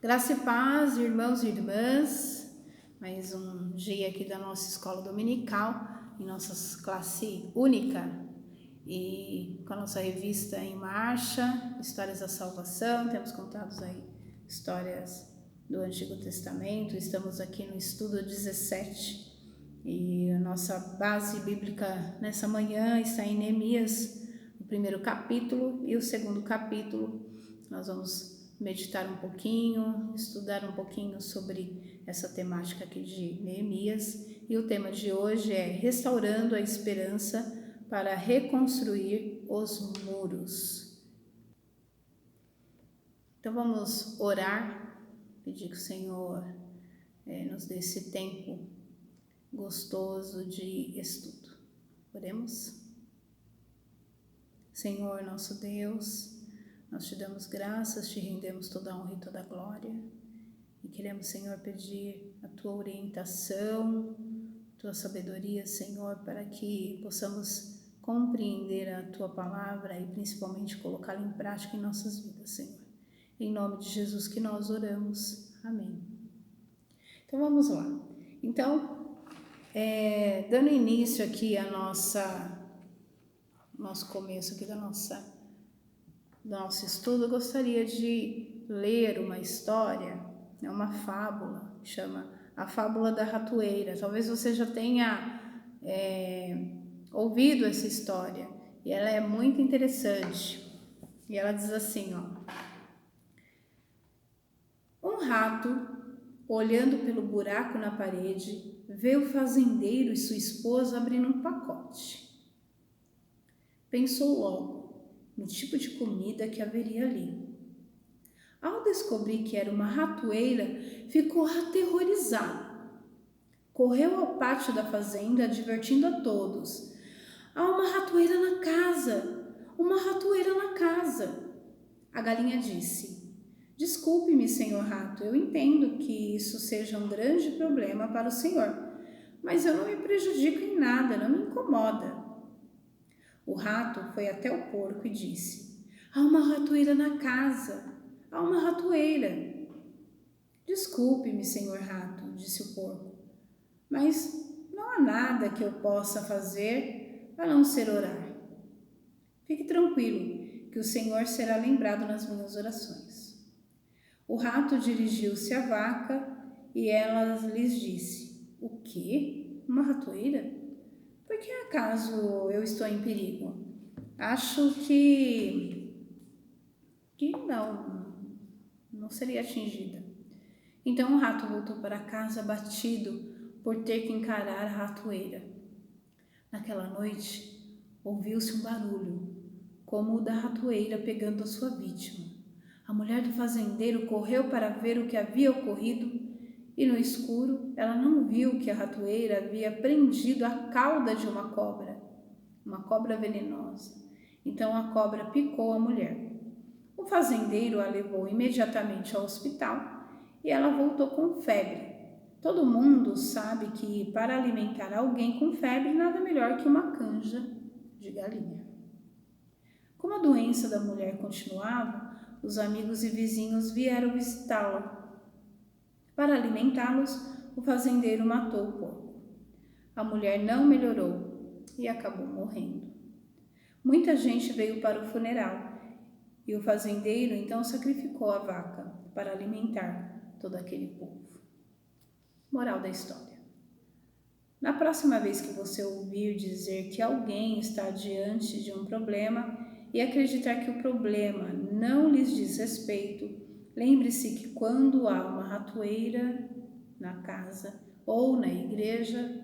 Graça e paz, irmãos e irmãs, mais um dia aqui da nossa escola dominical, em nossa classe única e com a nossa revista em marcha, Histórias da Salvação. Temos contados aí histórias do Antigo Testamento. Estamos aqui no estudo 17 e a nossa base bíblica nessa manhã está em Neemias, o primeiro capítulo e o segundo capítulo. Nós vamos meditar um pouquinho, estudar um pouquinho sobre essa temática aqui de Neemias, e o tema de hoje é restaurando a esperança para reconstruir os muros. Então vamos orar, pedir que o Senhor nos dê esse tempo gostoso de estudo. Oremos. Senhor nosso Deus, nós te damos graças, te rendemos toda a honra e toda a glória e queremos, Senhor, pedir a tua orientação, tua sabedoria, Senhor, para que possamos compreender a tua palavra e principalmente colocá-la em prática em nossas vidas, Senhor. Em nome de Jesus que nós oramos. Amém. Então vamos lá. Então, dando início aqui a nosso começo aqui do nosso estudo, eu gostaria de ler uma história, uma fábula, que chama A Fábula da Ratoeira. Talvez você já tenha ouvido essa história, e ela é muito interessante. E ela diz assim, um rato, olhando pelo buraco na parede, vê o fazendeiro e sua esposa abrindo um pacote. Pensou logo no tipo de comida que haveria ali. Ao descobrir que era uma ratoeira, ficou aterrorizado. Correu ao pátio da fazenda, advertindo a todos: há uma ratoeira na casa! Uma ratoeira na casa! A galinha disse: desculpe-me, senhor rato, eu entendo que isso seja um grande problema para o senhor, mas eu não me prejudico em nada, não me incomoda. O rato foi até o porco e disse: há uma ratoeira na casa, há uma ratoeira. Desculpe-me, senhor rato, disse o porco, mas não há nada que eu possa fazer a não ser orar. Fique tranquilo, que o Senhor será lembrado nas minhas orações. O rato dirigiu-se à vaca e ela lhes disse: o quê? Uma ratoeira? Por que acaso eu estou em perigo? Acho que não seria atingida. Então o rato voltou para casa abatido por ter que encarar a ratoeira. Naquela noite, ouviu-se um barulho, como o da ratoeira pegando a sua vítima. A mulher do fazendeiro correu para ver o que havia ocorrido e no escuro ela não viu que a ratoeira havia prendido a cauda de uma cobra venenosa. Então a cobra picou a mulher. O fazendeiro a levou imediatamente ao hospital e ela voltou com febre. Todo mundo sabe que para alimentar alguém com febre nada melhor que uma canja de galinha. Como a doença da mulher continuava, os amigos e vizinhos vieram visitá-la. Para alimentá-los, o fazendeiro matou o porco. A mulher não melhorou e acabou morrendo. Muita gente veio para o funeral e o fazendeiro então sacrificou a vaca para alimentar todo aquele povo. Moral da história: na próxima vez que você ouvir dizer que alguém está diante de um problema e acreditar que o problema não lhes diz respeito, lembre-se que quando há uma ratoeira na casa ou na igreja,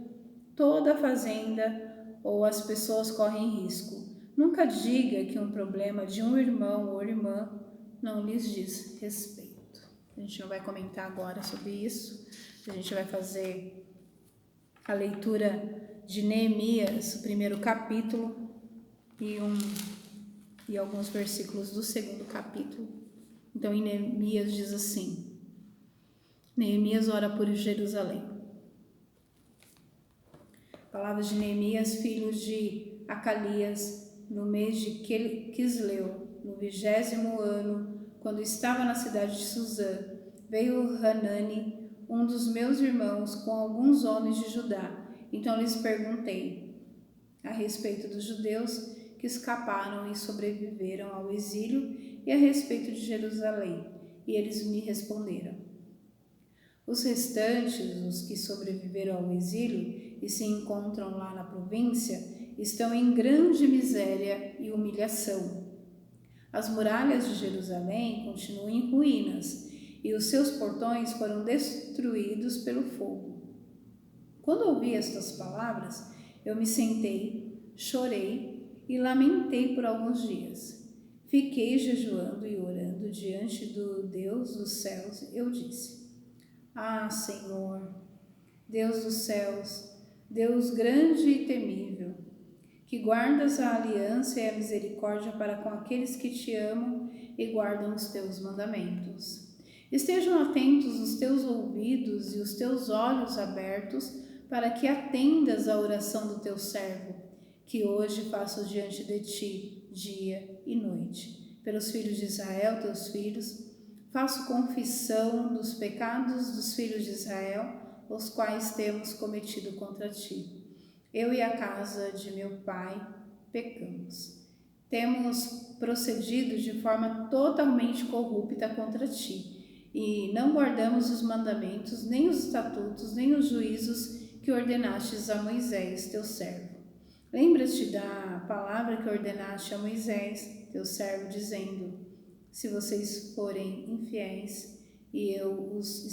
toda a fazenda ou as pessoas correm risco. Nunca diga que um problema de um irmão ou irmã não lhes diz respeito. A gente não vai comentar agora sobre isso. A gente vai fazer a leitura de Neemias, o primeiro capítulo, e alguns versículos do segundo capítulo. Então, em Neemias diz assim: Neemias ora por Jerusalém. Palavras de Neemias, filho de Acalias, no mês de Quisleu, no 20º ano, quando estava na cidade de Suzã, veio Hanani, um dos meus irmãos, com alguns homens de Judá. Então lhes perguntei a respeito dos judeus que escaparam e sobreviveram ao exílio e a respeito de Jerusalém. E eles me responderam: os restantes, os que sobreviveram ao exílio e se encontram lá na província, estão em grande miséria e humilhação. As muralhas de Jerusalém continuam em ruínas e os seus portões foram destruídos pelo fogo. Quando ouvi estas palavras, eu me sentei, chorei e lamentei por alguns dias. Fiquei jejuando e orando diante do Deus dos céus. Eu disse: ah, Senhor, Deus dos céus, Deus grande e temível, que guardas a aliança e a misericórdia para com aqueles que te amam e guardam os teus mandamentos. Estejam atentos os teus ouvidos e os teus olhos abertos para que atendas à oração do teu servo, que hoje faço diante de ti, dia e noite. Pelos filhos de Israel, teus filhos, faço confissão dos pecados dos filhos de Israel, os quais temos cometido contra ti. Eu e a casa de meu pai pecamos. Temos procedido de forma totalmente corrupta contra ti, e não guardamos os mandamentos, nem os estatutos, nem os juízos que ordenastes a Moisés, teu servo. Lembra-te da palavra que ordenaste a Moisés, teu servo, dizendo: se vocês forem infiéis, e eu os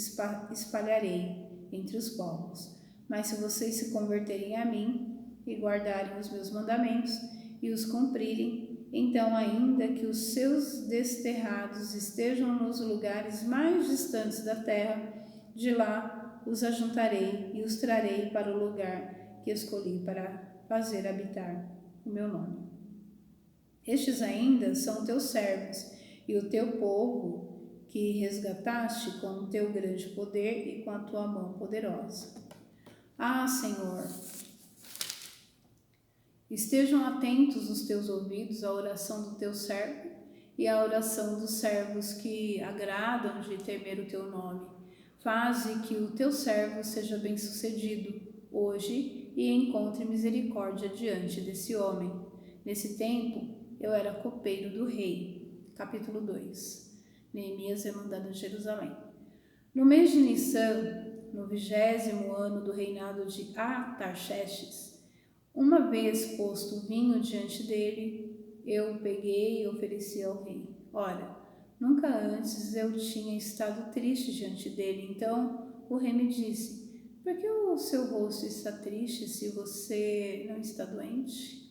espalharei entre os povos. Mas se vocês se converterem a mim e guardarem os meus mandamentos e os cumprirem, então, ainda que os seus desterrados estejam nos lugares mais distantes da terra, de lá os ajuntarei e os trarei para o lugar que escolhi para fazer habitar o meu nome. Estes ainda são teus servos e o teu povo, que resgataste com o teu grande poder e com a tua mão poderosa. Ah, Senhor, estejam atentos os teus ouvidos à oração do teu servo e à oração dos servos que agradam de temer o teu nome. Faze que o teu servo seja bem-sucedido hoje e encontre misericórdia diante desse homem. Nesse tempo, eu era copeiro do rei. Capítulo 2. Neemias é mandado a Jerusalém. No mês de Nissan, no 20º ano do reinado de Artaxerxes, uma vez posto o vinho diante dele, eu peguei e ofereci ao rei. Ora, nunca antes eu tinha estado triste diante dele. Então o rei me disse: por que o seu rosto está triste se você não está doente?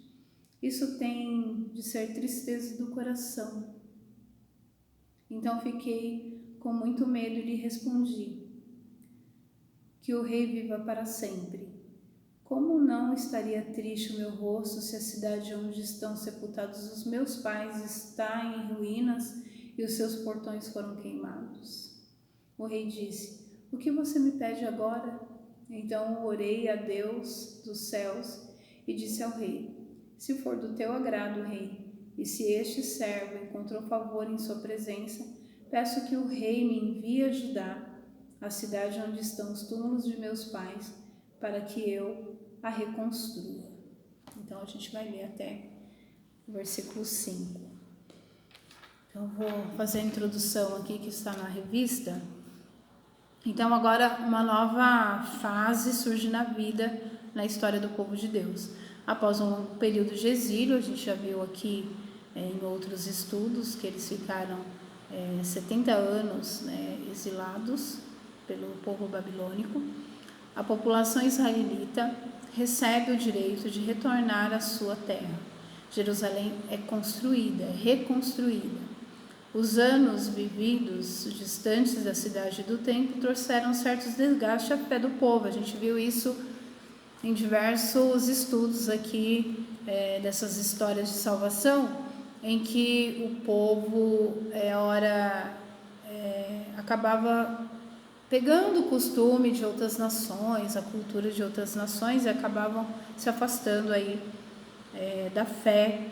Isso tem de ser tristeza do coração. Então fiquei com muito medo e lhe respondi: que o rei viva para sempre. Como não estaria triste o meu rosto se a cidade onde estão sepultados os meus pais está em ruínas e os seus portões foram queimados? O rei disse: o que você me pede agora? Então orei a Deus dos céus e disse ao rei: se for do teu agrado, rei, e se este servo encontrou favor em sua presença, peço que o rei me envie a Judá, a cidade onde estão os túmulos de meus pais, para que eu a reconstrua. Então a gente vai ler até o versículo 5. Então eu vou fazer a introdução aqui que está na revista. Então agora uma nova fase surge na vida, na história do povo de Deus. Após um longo período de exílio, a gente já viu aqui em outros estudos que eles ficaram 70 anos exilados pelo povo babilônico. A população israelita recebe o direito de retornar à sua terra. Jerusalém é construída, é reconstruída. Os anos vividos distantes da cidade e do templo trouxeram certos desgastes à fé do povo. A gente viu isso em diversos estudos aqui dessas histórias de salvação, em que o povo acabava pegando o costume de outras nações, a cultura de outras nações, e acabavam se afastando aí da fé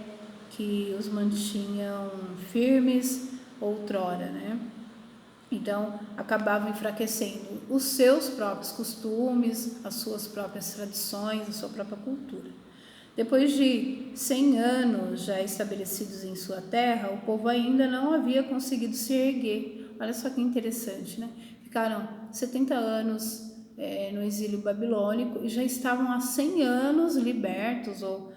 que os mantinham firmes outrora, né? Então, acabavam enfraquecendo os seus próprios costumes, as suas próprias tradições, a sua própria cultura. Depois de 100 anos já estabelecidos em sua terra, o povo ainda não havia conseguido se erguer. Olha só que interessante, né? Ficaram 70 anos no exílio babilônico e já estavam há 100 anos libertos ou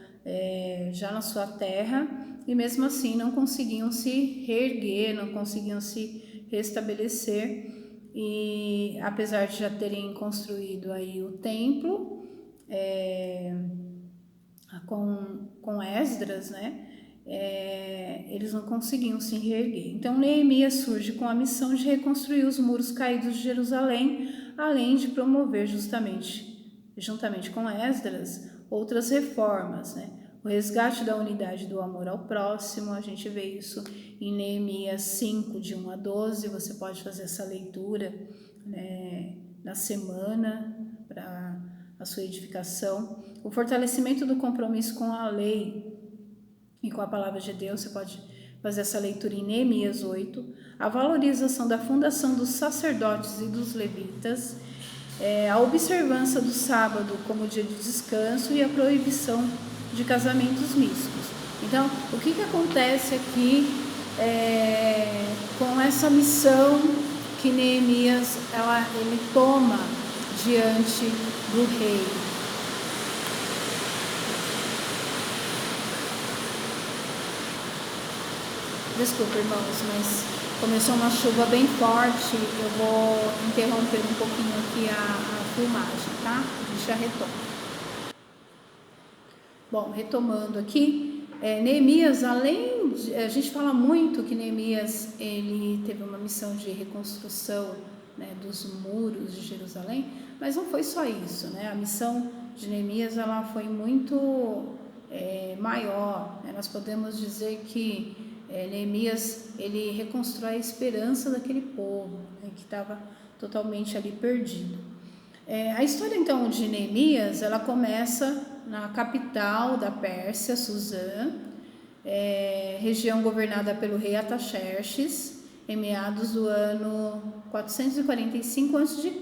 já na sua terra, e mesmo assim não conseguiam se reerguer, não conseguiam se restabelecer. E apesar de já terem construído aí o templo, com Esdras, né? Eles não conseguiam se reerguer. Então Neemias surge com a missão de reconstruir os muros caídos de Jerusalém, além de promover juntamente com Esdras, outras reformas, né? O resgate da unidade do amor ao próximo, a gente vê isso em Neemias 5, de 1 a 12, você pode fazer essa leitura, né, na semana para a sua edificação. O fortalecimento do compromisso com a lei e com a palavra de Deus, você pode fazer essa leitura em Neemias 8. A valorização da fundação dos sacerdotes e dos levitas, a observância do sábado como dia de descanso e a proibição de casamentos mistos. Então, o que acontece aqui com essa missão que Neemias ele toma diante do rei? Desculpa, irmãos, mas começou uma chuva bem forte, eu vou interromper um pouquinho aqui a filmagem, tá? A gente já retoma. Bom, retomando aqui, Neemias, a gente fala muito que Neemias ele teve uma missão de reconstrução, né, dos muros de Jerusalém, mas não foi só isso, né? A missão de Neemias ela foi muito maior, né? Nós podemos dizer que Neemias ele reconstrói a esperança daquele povo, né, que estava totalmente ali perdido. A história então de Neemias ela começa na capital da Pérsia, Suzã, região governada pelo rei Artaxerxes, em meados do ano 445 a.C.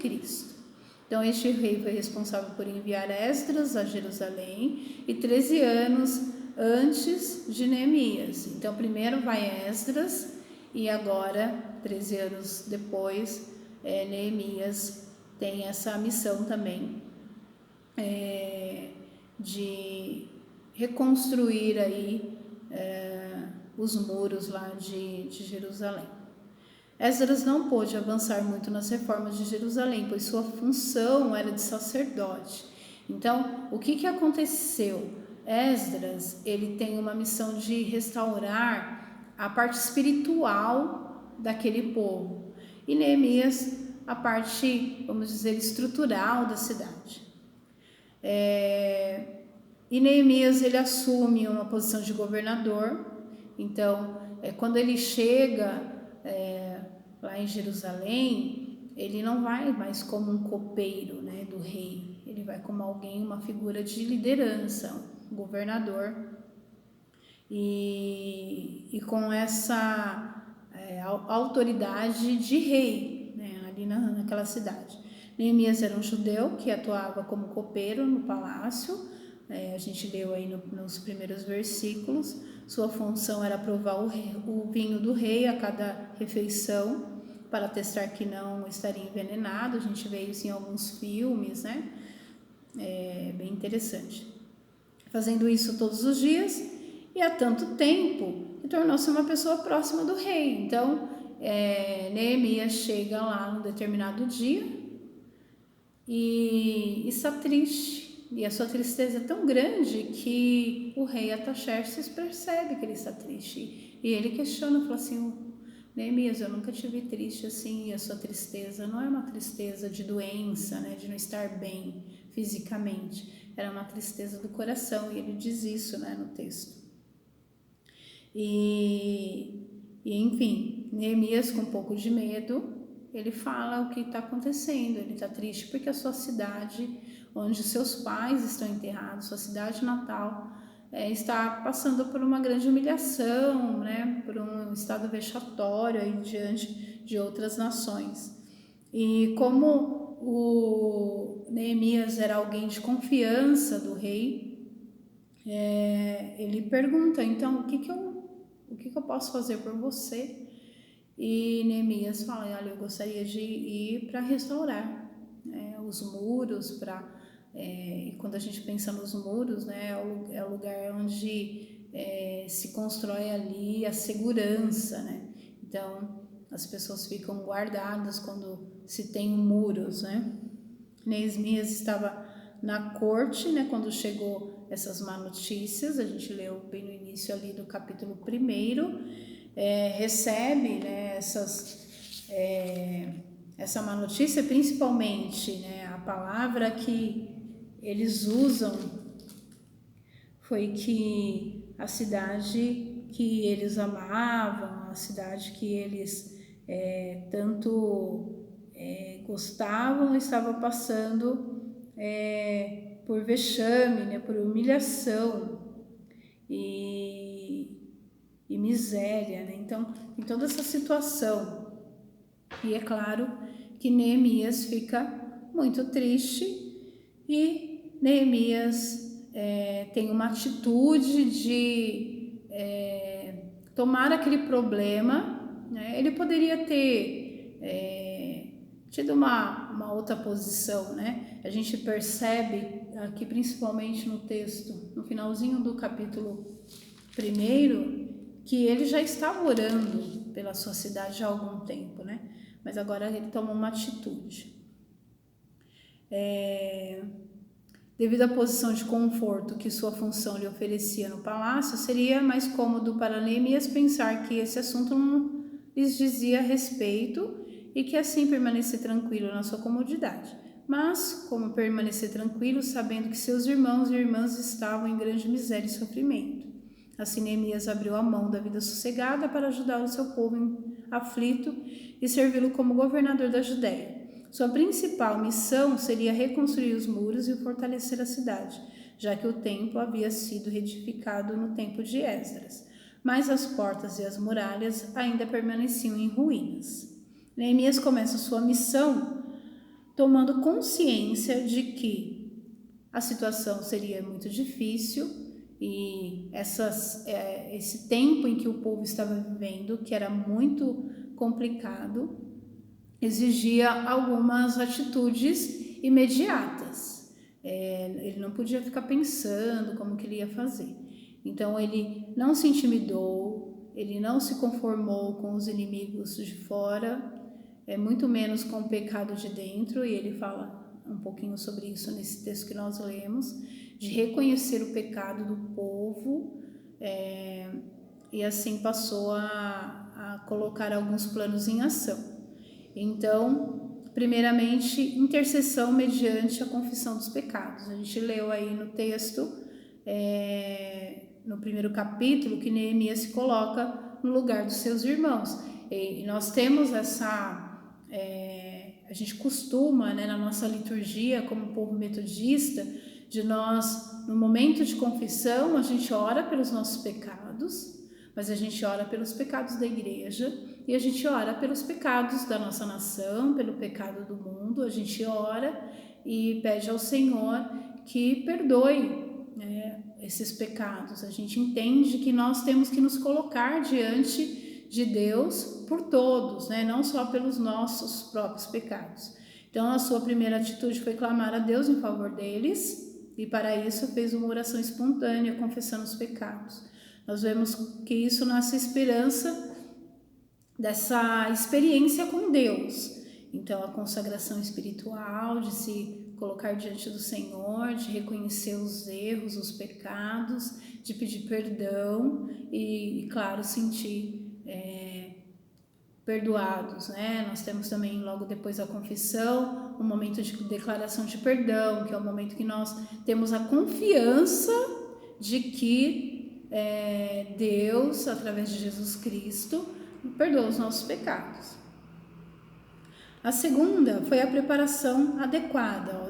Então este rei foi responsável por enviar Esdras a Jerusalém e 13 anos antes de Neemias. Então primeiro vai Esdras e agora, 13 anos depois, Neemias tem essa missão também de reconstruir aí os muros lá de Jerusalém. Esdras não pôde avançar muito nas reformas de Jerusalém, pois sua função era de sacerdote. Então, o que aconteceu? Esdras, ele tem uma missão de restaurar a parte espiritual daquele povo. E Neemias, a parte, vamos dizer, estrutural da cidade. E Neemias, ele assume uma posição de governador. Então, quando ele chega lá em Jerusalém, ele não vai mais como um copeiro, né, do rei. Ele vai como alguém, uma figura de liderança, um governador. E com essa autoridade de rei, né, ali naquela cidade. Neemias era um judeu que atuava como copeiro no palácio. A gente leu aí nos primeiros versículos. Sua função era provar o vinho do rei a cada refeição, para testar que não estaria envenenado. A gente vê isso em alguns filmes, né? Bem interessante. Fazendo isso todos os dias e há tanto tempo que tornou-se uma pessoa próxima do rei. Então, Neemias chega lá num determinado dia e está triste. E a sua tristeza é tão grande que o rei Artaxerxes percebe que ele está triste. E ele questiona, fala assim: Neemias, eu nunca te vi triste assim, e a sua tristeza não é uma tristeza de doença, né, de não estar bem fisicamente, era uma tristeza do coração, e ele diz isso, né, no texto. E enfim, Neemias, com um pouco de medo, ele fala o que está acontecendo. Ele está triste porque a sua cidade, onde seus pais estão enterrados, sua cidade natal, está passando por uma grande humilhação, né, por um estado vexatório aí diante de outras nações. E como o Neemias era alguém de confiança do rei, ele pergunta, então, o que eu posso fazer por você? E Neemias fala, olha, eu gostaria de ir para restaurar os muros, e quando a gente pensa nos muros, né, é o lugar onde se constrói ali a segurança, né? Então, as pessoas ficam guardadas quando se tem muros, né? Neemias estava na corte, né, quando chegou essas má notícias, a gente leu bem no início ali do capítulo 1, recebe, né, essa má notícia, principalmente, né, a palavra que eles usam foi que a cidade que eles amavam, a cidade que eles tanto gostavam, estava passando por vexame, né, por humilhação e miséria, né? Então, em toda essa situação, e é claro que Neemias fica muito triste e Neemias tem uma atitude de tomar aquele problema, né? Ele poderia ter tido uma outra posição, né? A gente percebe aqui, principalmente no texto, no finalzinho do capítulo 1, que ele já estava orando pela sua cidade há algum tempo, né? Mas agora ele toma uma atitude. Devido à posição de conforto que sua função lhe oferecia no palácio, seria mais cômodo para Neemias pensar que esse assunto não lhes dizia respeito e que assim permanecer tranquilo na sua comodidade. Mas, como permanecer tranquilo sabendo que seus irmãos e irmãs estavam em grande miséria e sofrimento? Assim, Neemias abriu a mão da vida sossegada para ajudar o seu povo aflito e servi-lo como governador da Judéia. Sua principal missão seria reconstruir os muros e fortalecer a cidade, já que o templo havia sido reedificado no tempo de Esdras, mas as portas e as muralhas ainda permaneciam em ruínas. Neemias começa sua missão tomando consciência de que a situação seria muito difícil e esse tempo em que o povo estava vivendo, que era muito complicado, exigia algumas atitudes imediatas. Ele não podia ficar pensando como que ele ia fazer. Então ele não se intimidou, ele não se conformou com os inimigos de fora, muito menos com o pecado de dentro, e ele fala um pouquinho sobre isso nesse texto que nós lemos, de reconhecer o pecado do povo, e assim passou a colocar alguns planos em ação. Então, primeiramente, intercessão mediante a confissão dos pecados. A gente leu aí no texto, no 1º capítulo, que Neemias se coloca no lugar dos seus irmãos. E nós temos a gente costuma, né, na nossa liturgia, como povo metodista, de nós, no momento de confissão, a gente ora pelos nossos pecados, mas a gente ora pelos pecados da igreja e a gente ora pelos pecados da nossa nação, pelo pecado do mundo. A gente ora e pede ao Senhor que perdoe, né, esses pecados. A gente entende que nós temos que nos colocar diante de Deus por todos, né, não só pelos nossos próprios pecados. Então, a sua primeira atitude foi clamar a Deus em favor deles e, para isso, fez uma oração espontânea, confessando os pecados. Nós vemos que isso nasce esperança dessa experiência com Deus. Então, a consagração espiritual, de se colocar diante do Senhor, de reconhecer os erros, os pecados, de pedir perdão e claro, sentir perdoados, né? Nós temos também, logo depois da confissão, um momento de declaração de perdão, que é o momento que nós temos a confiança de que Deus, através de Jesus Cristo, perdoa os nossos pecados. A segunda foi a preparação adequada.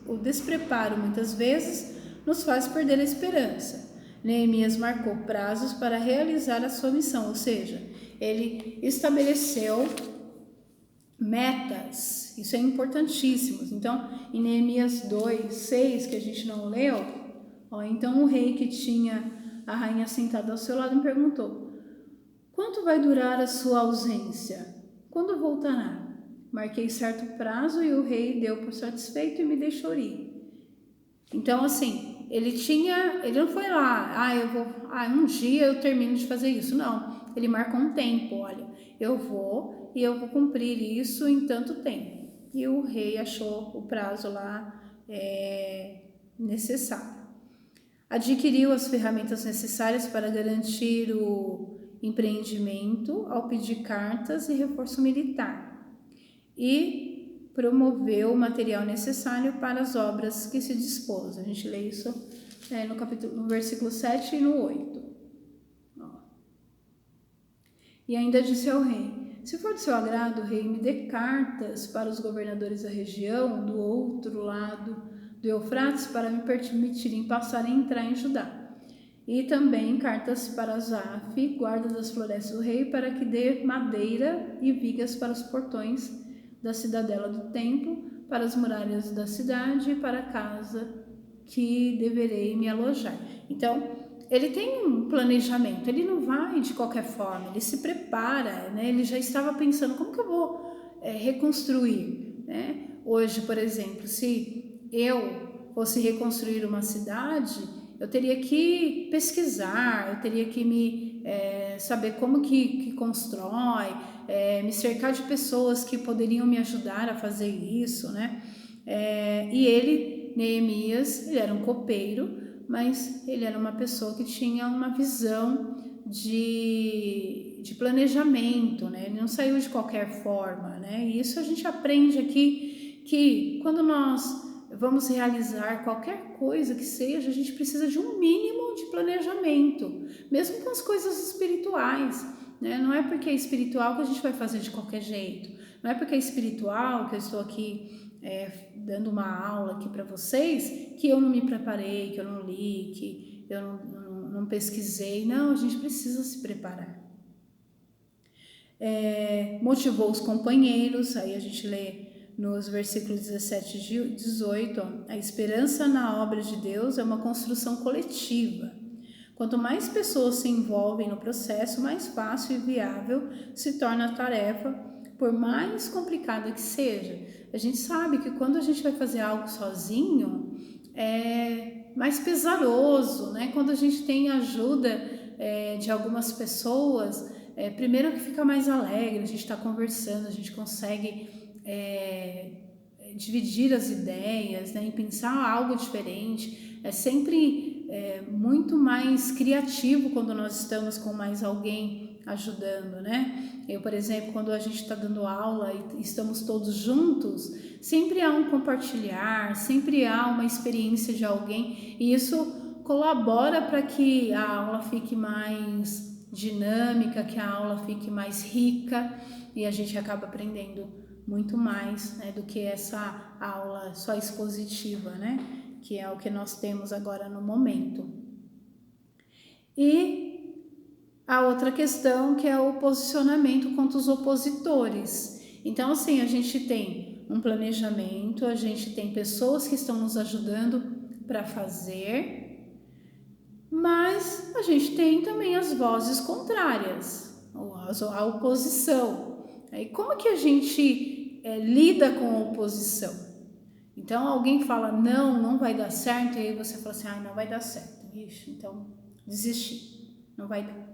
O despreparo, muitas vezes, nos faz perder a esperança. Neemias marcou prazos para realizar a sua missão, ou seja, ele estabeleceu metas, isso é importantíssimo. Então, em Neemias 2:6, que a gente não leu, então o rei que tinha a rainha sentada ao seu lado me perguntou: quanto vai durar a sua ausência? Quando voltará? Marquei certo prazo e o rei deu por satisfeito e me deixou ir. Então, assim, ele não foi lá, um dia eu termino de fazer isso. Não, ele marcou um tempo, olha, eu vou cumprir isso em tanto tempo. E o rei achou o prazo lá necessário. Adquiriu as ferramentas necessárias para garantir o empreendimento ao pedir cartas e reforço militar. E promoveu o material necessário para as obras que se dispôs. A gente lê isso no versículo 7 e no 8. E ainda disse ao rei: se for de seu agrado, rei, me dê cartas para os governadores da região do outro lado do Eufrates para me permitirem passar e entrar em Judá. E também cartas para Asaf, guarda das florestas do rei, para que dê madeira e vigas para os portões da cidadela do templo, para as muralhas da cidade e para a casa que deverei me alojar. Então, ele tem um planejamento, ele não vai de qualquer forma, ele se prepara, né? Ele já estava pensando, como que eu vou reconstruir, né? Hoje, por exemplo, se eu fosse reconstruir uma cidade, eu teria que pesquisar, eu teria que saber como que constrói, me cercar de pessoas que poderiam me ajudar a fazer isso, né? E ele, Neemias, ele era um copeiro, mas ele era uma pessoa que tinha uma visão de planejamento, né? Ele não saiu de qualquer forma, né? E isso a gente aprende aqui, que quando nós vamos realizar qualquer coisa que seja, a gente precisa de um mínimo de planejamento, mesmo com as coisas espirituais, né? Não é porque é espiritual que a gente vai fazer de qualquer jeito, não é porque é espiritual que eu estou aqui dando uma aula aqui para vocês, que eu não me preparei, que eu não li, que eu não pesquisei. Não, a gente precisa se preparar. Motivou os companheiros, aí a gente lê nos versículos 17 e 18, a esperança na obra de Deus é uma construção coletiva. Quanto mais pessoas se envolvem no processo, mais fácil e viável se torna a tarefa, por mais complicada que seja. A gente sabe que quando a gente vai fazer algo sozinho, é mais pesaroso, né? Quando a gente tem ajuda de algumas pessoas, primeiro que fica mais alegre, a gente está conversando, a gente consegue dividir as ideias, né? E pensar algo diferente. É sempre muito mais criativo quando nós estamos com mais alguém ajudando, né? Eu, por exemplo, quando a gente está dando aula e estamos todos juntos, sempre há um compartilhar, sempre há uma experiência de alguém, e isso colabora para que a aula fique mais dinâmica, que a aula fique mais rica, e a gente acaba aprendendo muito mais, né, do que essa aula só expositiva, né, que é o que nós temos agora no momento. E a outra questão, que é o posicionamento contra os opositores. Então, assim, a gente tem um planejamento, a gente tem pessoas que estão nos ajudando para fazer, mas a gente tem também as vozes contrárias, a oposição. E como que a gente lida com a oposição? Então, alguém fala, não vai dar certo, e aí você fala assim, não vai dar certo. Ixi, então, desisti, não vai dar.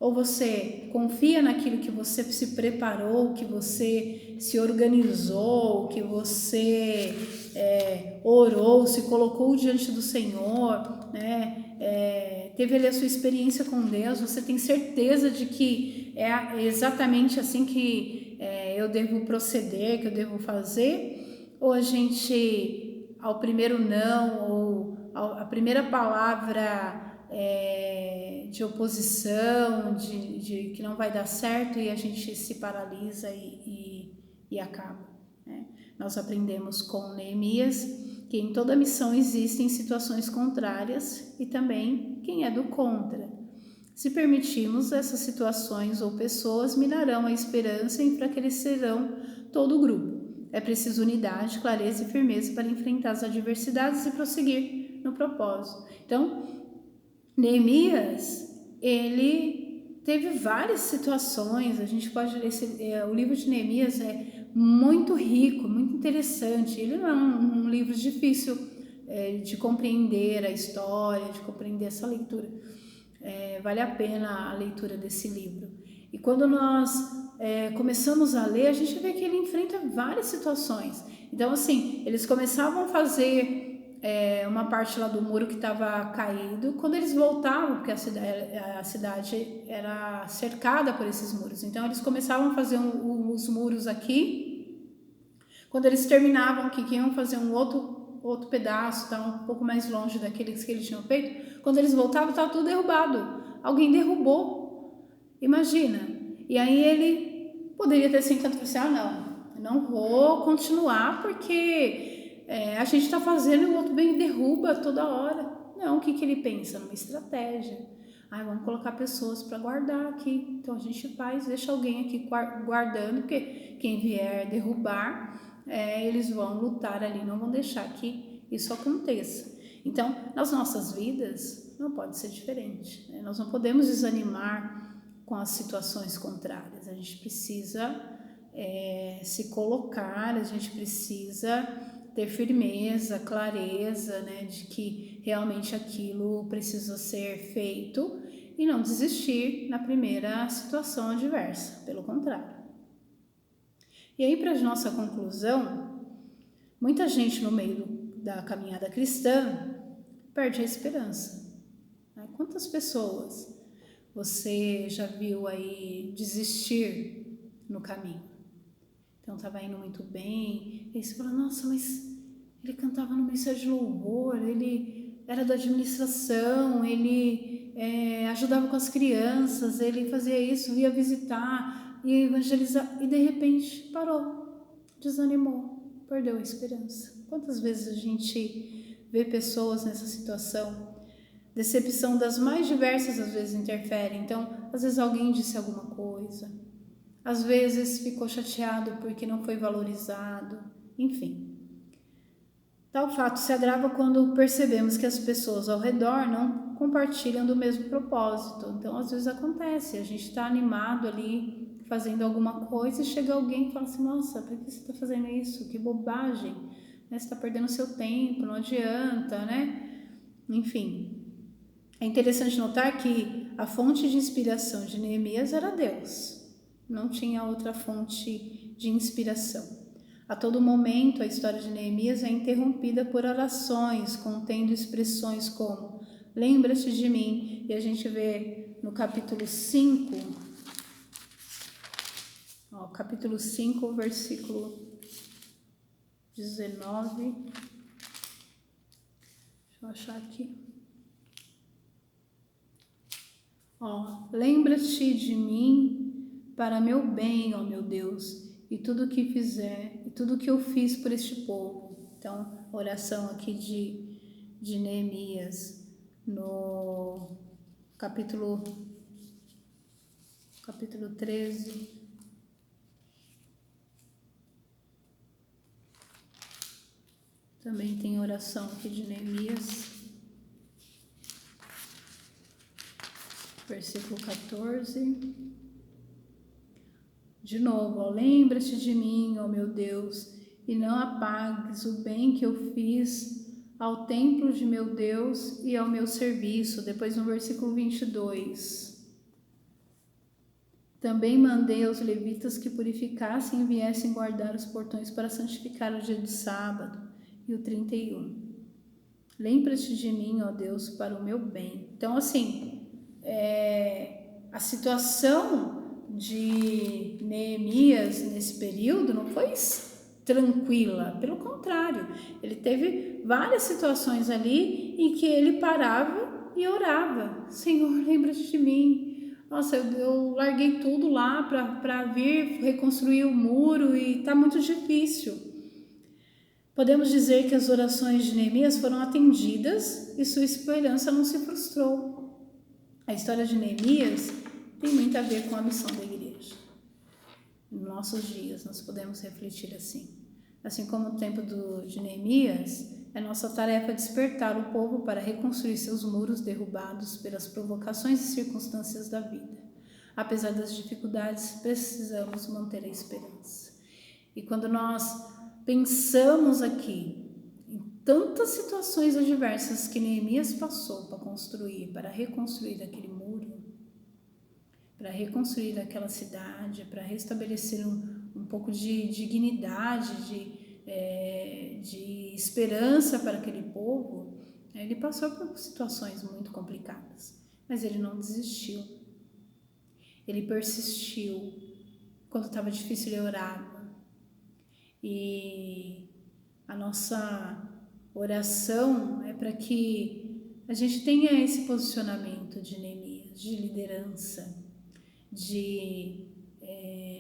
Ou você confia naquilo que você se preparou, que você se organizou, que você orou, se colocou diante do Senhor, né? Teve ali a sua experiência com Deus, você tem certeza de que é exatamente assim que eu devo proceder, que eu devo fazer? Ou a gente, ao primeiro não, ou a primeira palavra de oposição, de que não vai dar certo, e a gente se paralisa e acaba, né? Nós aprendemos com Neemias que em toda missão existem situações contrárias e também quem é do contra. Se permitirmos, essas situações ou pessoas minarão a esperança e enfraquecerão todo o grupo. É preciso unidade, clareza e firmeza para enfrentar as adversidades e prosseguir no propósito. Então, Neemias, ele teve várias situações. A gente pode ler o livro de Neemias é muito rico, muito interessante. Ele não é um livro difícil de compreender a história, de compreender essa leitura. Vale a pena a leitura desse livro. E quando nós começamos a ler, a gente vê que ele enfrenta várias situações. Então, assim, eles começavam a fazer uma parte lá do muro que estava caído. Quando eles voltavam, porque a cidade era cercada por esses muros, então eles começavam a fazer os muros aqui. Quando eles terminavam aqui, que iam fazer um outro pedaço, tá um pouco mais longe daqueles que eles tinham feito. Quando eles voltavam, estava tudo derrubado. Alguém derrubou. Imagina. E aí ele poderia ter sentado e falado assim, não vou continuar porque a gente está fazendo e o outro bem derruba toda hora. Não, o que ele pensa? Numa estratégia. Vamos colocar pessoas para guardar aqui. Então a gente deixa alguém aqui guardando, porque quem vier derrubar, eles vão lutar ali, não vão deixar que isso aconteça. Então, nas nossas vidas, não pode ser diferente, né? Nós não podemos desanimar com as situações contrárias. A gente precisa se colocar, a gente precisa ter firmeza, clareza, né, de que realmente aquilo precisa ser feito e não desistir na primeira situação adversa, pelo contrário. E aí, para a nossa conclusão, muita gente no meio da caminhada cristã perde a esperança. Quantas pessoas você já viu aí desistir no caminho? Então estava indo muito bem, e aí você fala, nossa, mas ele cantava no ministério de louvor, ele era da administração, ele ajudava com as crianças, ele fazia isso, ia visitar, ia evangelizar, e de repente parou, desanimou, perdeu a esperança. Quantas vezes a gente vê pessoas nessa situação? Decepção das mais diversas às vezes interfere. Então, às vezes alguém disse alguma coisa, às vezes ficou chateado porque não foi valorizado, enfim. Tal fato se agrava quando percebemos que as pessoas ao redor não compartilham do mesmo propósito. Então, às vezes acontece, a gente está animado ali, fazendo alguma coisa, e chega alguém e fala assim, nossa, por que você está fazendo isso? Que bobagem, né? Você está perdendo seu tempo, não adianta, né? Enfim, é interessante notar que a fonte de inspiração de Neemias era Deus. Não tinha outra fonte de inspiração. A todo momento, a história de Neemias é interrompida por orações contendo expressões como lembra-te de mim. E a gente vê no capítulo 5, capítulo 5, versículo 19. Deixa eu achar aqui. Lembra-te de mim para meu bem, ó meu Deus, e tudo o que fizer, e tudo o que eu fiz por este povo. Então, oração aqui de Neemias, no capítulo 13. Também tem oração aqui de Neemias, versículo 14. De novo, lembra-te de mim, ó meu Deus, e não apagues o bem que eu fiz ao templo de meu Deus e ao meu serviço. Depois no versículo 22. Também mandei aos levitas que purificassem e viessem guardar os portões para santificar o dia do sábado. E o 31. Lembra-te de mim, ó Deus, para o meu bem. Então, assim, a situação de Neemias nesse período não foi tranquila, pelo contrário, ele teve várias situações ali em que ele parava e orava, Senhor, lembra-te de mim, nossa, eu larguei tudo lá para vir reconstruir o muro e está muito difícil. Podemos dizer que as orações de Neemias foram atendidas e sua esperança não se frustrou. A história de Neemias tem muito a ver com a missão da igreja. Nos nossos dias nós podemos refletir assim. Assim como no tempo de Neemias, é nossa tarefa despertar o povo para reconstruir seus muros derrubados pelas provocações e circunstâncias da vida. Apesar das dificuldades, precisamos manter a esperança. E quando nós pensamos aqui em tantas situações adversas que Neemias passou para construir, para reconstruir aquele muro, para reconstruir aquela cidade, para restabelecer um pouco de dignidade, de esperança para aquele povo, ele passou por situações muito complicadas, mas ele não desistiu, ele persistiu. Quando estava difícil, ele orava. E a nossa oração é para que a gente tenha esse posicionamento de Neemias, de liderança, de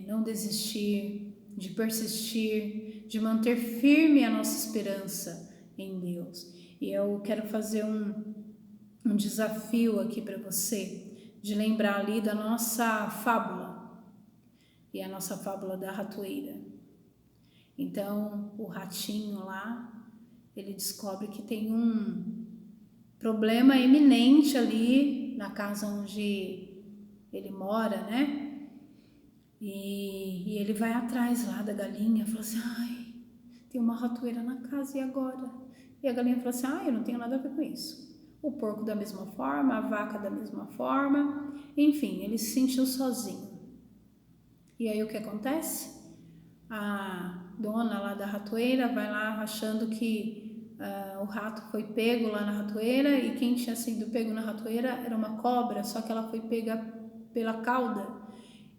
não desistir, de persistir, de manter firme a nossa esperança em Deus. E eu quero fazer um desafio aqui para você, de lembrar ali da nossa fábula, e a nossa fábula da ratoeira. Então, o ratinho lá, ele descobre que tem um problema iminente ali na casa onde ele mora, né? E ele vai atrás lá da galinha, fala assim, ai, tem uma ratoeira na casa, e agora? E a galinha fala assim, ai, eu não tenho nada a ver com isso. O porco da mesma forma, a vaca da mesma forma, enfim, ele se sentiu sozinho. E aí o que acontece? A dona lá da ratoeira vai lá achando que o rato foi pego lá na ratoeira, e quem tinha sido pego na ratoeira era uma cobra, só que ela foi pega pela cauda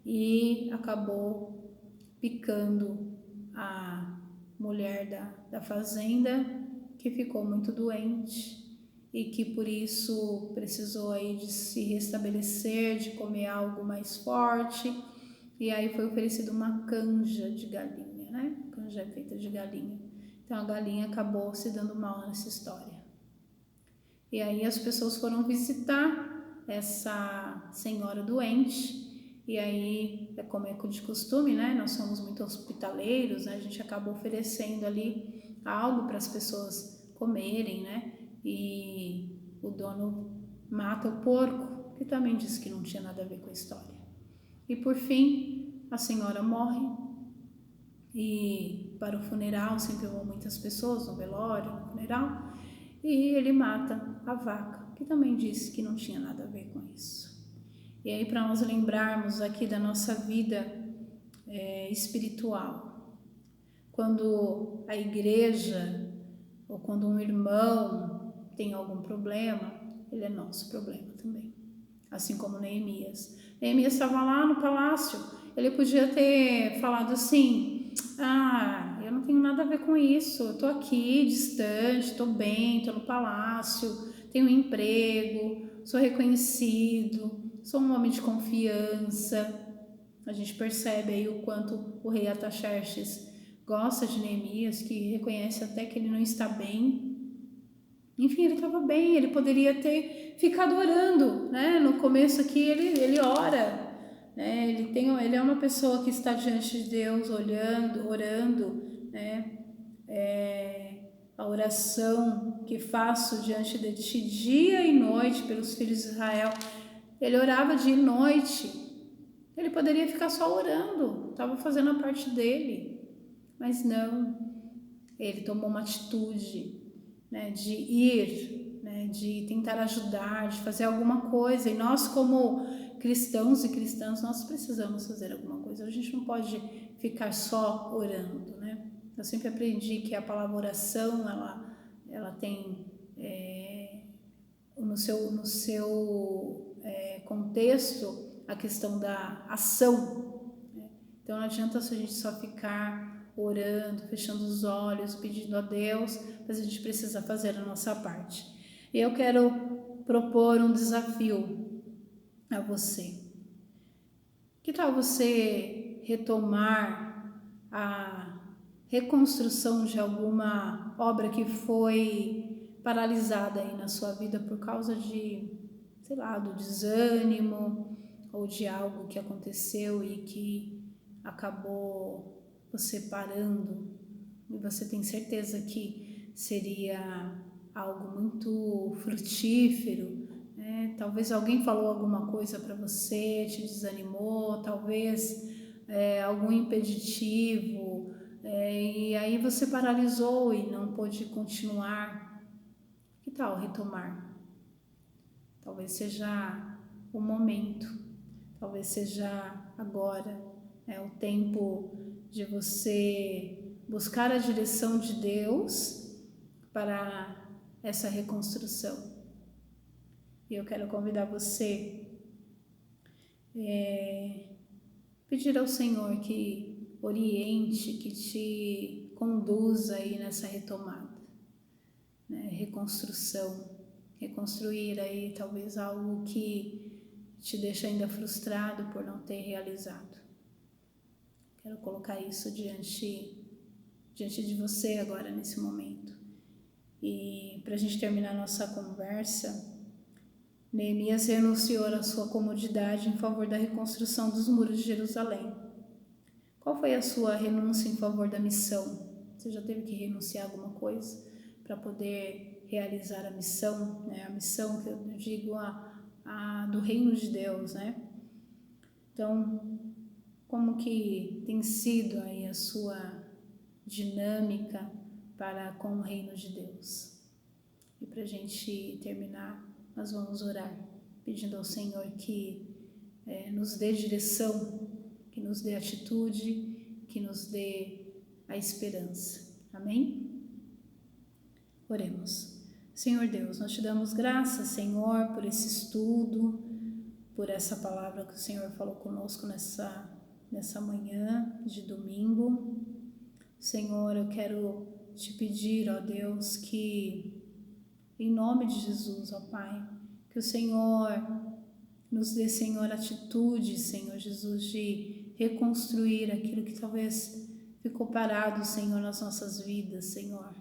e acabou picando a mulher da fazenda, que ficou muito doente e que por isso precisou aí de se restabelecer, de comer algo mais forte, e aí foi oferecido uma canja de galinha, né? Canja é feita de galinha. Então a galinha acabou se dando mal nessa história. E aí as pessoas foram visitar essa senhora doente. E aí, como é de costume, né? Nós somos muito hospitaleiros, né? A gente acaba oferecendo ali algo para as pessoas comerem, né? E o dono mata o porco, que também disse que não tinha nada a ver com a história. E por fim, a senhora morre, e para o funeral, sempre vão muitas pessoas no velório, no funeral, e ele mata a vaca, que também disse que não tinha nada a ver com isso. E aí, para nós lembrarmos aqui da nossa vida espiritual, quando a igreja ou quando um irmão tem algum problema, ele é nosso problema também, assim como Neemias. Neemias estava lá no palácio, ele podia ter falado assim, eu não tenho nada a ver com isso, eu estou aqui distante, estou bem, estou no palácio, tenho um emprego, sou reconhecido, sou um homem de confiança. A gente percebe aí o quanto o rei Artaxerxes gosta de Neemias, que reconhece até que ele não está bem. Enfim, ele estava bem, ele poderia ter ficado orando, né? No começo aqui ele ora, né? Ele é uma pessoa que está diante de Deus, orando, né? A oração que faço diante de ti dia e noite pelos filhos de Israel. Ele orava dia e noite. Ele poderia ficar só orando, estava fazendo a parte dele, mas não. Ele tomou uma atitude, né, de ir, né, de tentar ajudar, de fazer alguma coisa. E nós, como cristãos e cristãs, nós precisamos fazer alguma coisa. A gente não pode ficar só orando, né? Eu sempre aprendi que a palavra oração, ela tem no seu contexto a questão da ação, né? Então não adianta a gente só ficar orando, fechando os olhos, pedindo a Deus, mas a gente precisa fazer a nossa parte. E eu quero propor um desafio a você. Que tal você retomar a reconstrução de alguma obra que foi paralisada aí na sua vida por causa de, sei lá, do desânimo ou de algo que aconteceu e que acabou você parando e você tem certeza que seria algo muito frutífero, né? Talvez alguém falou alguma coisa para você, te desanimou, talvez algum impeditivo, e aí você paralisou e não pôde continuar. Que tal retomar? Talvez seja o momento, talvez seja agora, o tempo de você buscar a direção de Deus para essa reconstrução. E eu quero convidar você pedir ao Senhor que oriente, que te conduza aí nessa retomada, né? Reconstruir aí talvez algo que te deixa ainda frustrado por não ter realizado. Quero colocar isso diante de você agora nesse momento. E para a gente terminar nossa conversa, Neemias renunciou à sua comodidade em favor da reconstrução dos muros de Jerusalém. Qual foi a sua renúncia em favor da missão? Você já teve que renunciar a alguma coisa para poder realizar a missão, né? A missão que eu digo a do reino de Deus, né? Então, como que tem sido aí a sua dinâmica para com o reino de Deus? E para a gente terminar, nós vamos orar, pedindo ao Senhor que nos dê direção, que nos dê atitude, que nos dê a esperança. Amém? Oremos. Senhor Deus, nós te damos graças, Senhor, por esse estudo, por essa palavra que o Senhor falou conosco nessa manhã de domingo. Senhor, eu quero te pedir, ó Deus, que em nome de Jesus, ó Pai, que o Senhor nos dê, Senhor, atitude, Senhor Jesus, de reconstruir aquilo que talvez ficou parado, Senhor, nas nossas vidas, Senhor.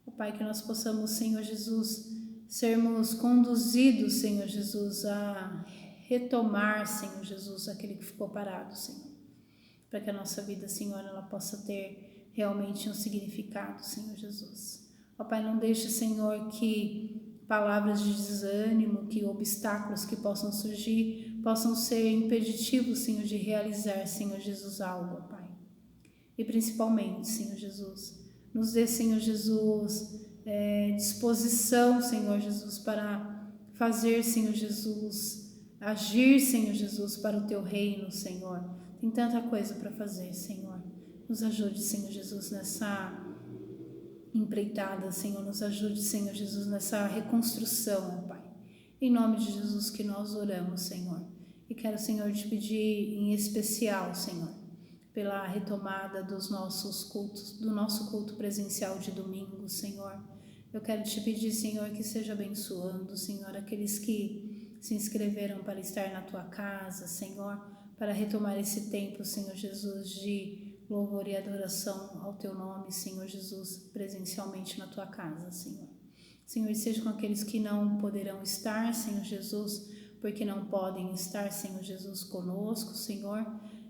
Ó Pai, que nós possamos, Senhor Jesus, sermos conduzidos, Senhor Jesus, a retomar, Senhor Jesus, aquele que ficou parado, Senhor. Para que a nossa vida, Senhor, ela possa ter realmente um significado, Senhor Jesus. Ó Pai, não deixe, Senhor, que palavras de desânimo, que obstáculos que possam surgir, possam ser impeditivos, Senhor, de realizar, Senhor Jesus, algo, ó Pai. E principalmente, Senhor Jesus, nos dê, Senhor Jesus, disposição, Senhor Jesus, para fazer, Senhor Jesus, agir, Senhor Jesus, para o Teu reino, Senhor. Tem tanta coisa para fazer, Senhor. Nos ajude, Senhor Jesus, nessa empreitada, Senhor. Nos ajude, Senhor Jesus, nessa reconstrução, ó Pai. Em nome de Jesus que nós oramos, Senhor. E quero, Senhor, te pedir em especial, Senhor, pela retomada dos nossos cultos, do nosso culto presencial de domingo, Senhor. Eu quero te pedir, Senhor, que seja abençoando, Senhor, aqueles que se inscreveram para estar na Tua casa, Senhor, para retomar esse tempo, Senhor Jesus, de louvor e adoração ao Teu nome, Senhor Jesus, presencialmente na Tua casa, Senhor. Senhor, seja com aqueles que não poderão estar, Senhor Jesus, porque não podem estar, Senhor Jesus, conosco, Senhor.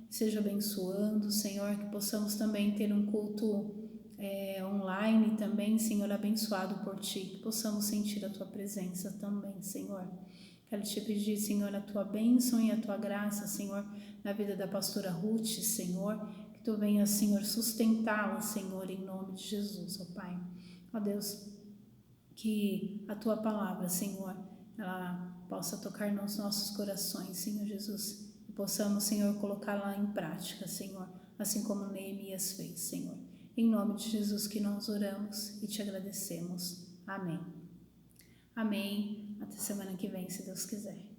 Seja abençoando, Senhor, que possamos também ter um culto online também, Senhor, abençoado por Ti, que possamos sentir a Tua presença também, Senhor. Quero te pedir, Senhor, a Tua bênção e a Tua graça, Senhor, na vida da pastora Ruth, Senhor, que Tu venha, Senhor, sustentá-la, Senhor, em nome de Jesus, ó Pai. Ó Deus, que a Tua palavra, Senhor, ela possa tocar nos nossos corações, Senhor Jesus, e possamos, Senhor, colocá-la em prática, Senhor, assim como Neemias fez, Senhor. Em nome de Jesus que nós oramos e Te agradecemos. Amém. Amém. Até semana que vem, se Deus quiser.